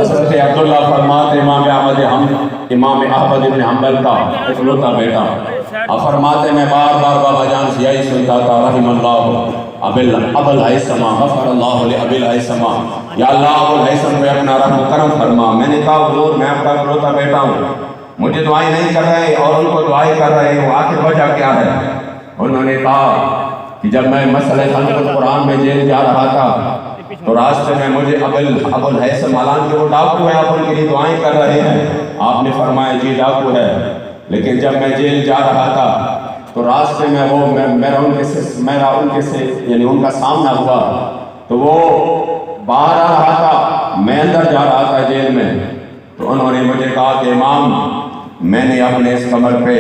حضرت عبداللہ فرماتے امام احمد ابن حنبل کا اکلوتا بیٹا، اب فرماتے میں بار بار بابا جان سے یہی سنتا تھا، رحم اللہ ابو الہیثم، غفر اللہ لابی الہیثم، یا اللہ ابو الہیثم پہ اپنا رحم و کرم فرما۔ میں نے کہا حضور میں آپ کا اکلوتا بیٹا ہوں، مجھے دعائیں نہیں کر رہے اور ان کو دعائیں کر رہے ہو، آخر وجہ کیا ہے؟ انہوں نے کہا کہ جب میں مسئلہ خلق القرآن میں جیل جا رہا تھا تو راستے میں مجھے ابو الہیثم، حالانکہ وہ ڈاکو ہے، آپ ان کے لیے دعائیں کر رہے ہیں، آپ نے فرمایا جی ڈاکو ہے، لیکن جب میں جیل جا رہا تھا تو راستے میں وہ میرا ان کے سے یعنی ان کا سامنا ہوا تو وہ باہر آ رہا تھا، میں اندر جا رہا تھا جیل میں، تو انہوں نے مجھے کہا کہ امام میں نے اپنے اس کمر پہ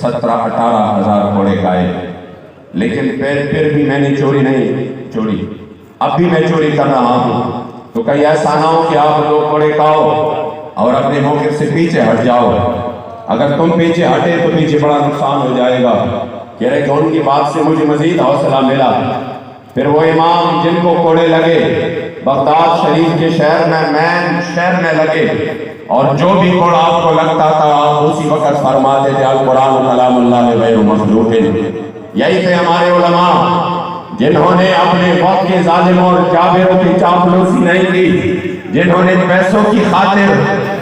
17-18 ہزار کوڑے کھائے، لیکن پھر بھی میں نے چوری نہیں چھوڑی، اب بھی میں چوری کر رہا ہوں، تو کہیں ایسا نہ ہو کہ آپ لوگ کوڑے کھاؤ اور اپنے موقف سے پیچھے ہٹ جاؤ، اگر تم پیچھے ہٹے تو پیچھے بڑا نقصان ہو جائے گا۔ کہہ رہے کہ ان کی بات سے مجھے مزید حوصلہ ملا۔ پھر وہ امام جن کو کوڑے لگے بغداد شریف کے شہر میں مین شہر میں لگے، اور جو بھی کوڑا آپ کو لگتا تھا آپ اسی وقت فرماتے تھے القرآن کلام اللہ غیر مخلوق۔ یہی تھے ہمارے علماء جنہوں نے اپنے وقت کے ظالموں اور جابروں کی چاپلوسی نہیں کی، جنہوں نے پیسوں کی خاطر،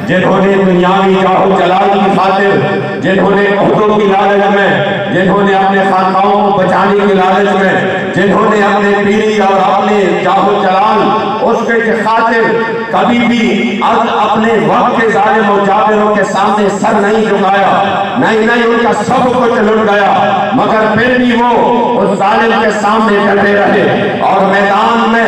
جنہوں نے دنیاوی جاہ و جلال کی خاطر، جنہوں نے عہدوں کی لالچ میں، جنہوں نے اپنے خانقاہوں کو بچانے کی لالچ میں، جنہوں نے اپنے پیری اور اپنے جاہ و جلال اس کے خاطر کبھی بھی اپنے وقت کے ظالم و جابروں کے سامنے سر نہیں جھکایا، نہیں ان کا سب کچھ لٹ گیا، مگر پھر بھی وہ اس ظالم کے سامنے ڈٹے رہے اور میدان میں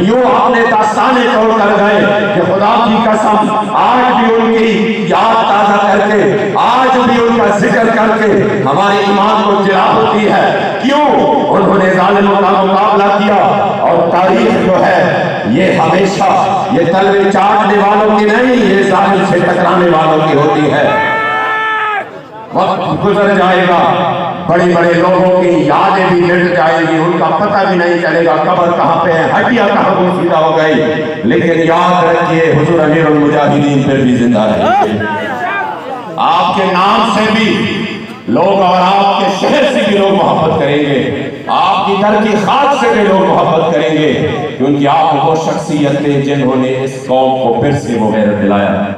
یوں اپنے داستانے توڑ کر گئے کہ خدا کی قسم آج بھی ان کی یاد تازہ کر کے، آج بھی ان کا ذکر کر کے ہمارے ایمان کو جلا ہوتی ہے۔ کیوں؟ انہوں نے ظالموں کا مقابلہ کیا، اور تاریخ جو ہے یہ ہمیشہ یہ تلوے چاٹنے والوں کی نہیں، یہ ظالم سے ٹکرانے والوں کی ہوتی ہے۔ وقت گزر جائے گا، بڑے بڑے لوگوں کی یادیں بھی مٹ جائیں گی، ان کا پتہ بھی نہیں چلے گا قبر کہاں پہ ہے، ہڈیاں کہاں گمشدہ ہو گئی، لیکن یاد رکھیے حضور امیر المجاہدین پھر بھی زندہ رہیں گے۔ آپ کے نام سے بھی لوگ اور آپ کے شہر سے بھی لوگ محبت کریں گے، آپ کی در کی خاک سے بھی لوگ محبت کریں گے، کیونکہ آپ وہ شخصیتیں جنہوں نے اس قوم کو پھر سے وہ غیرت دلایا ہے۔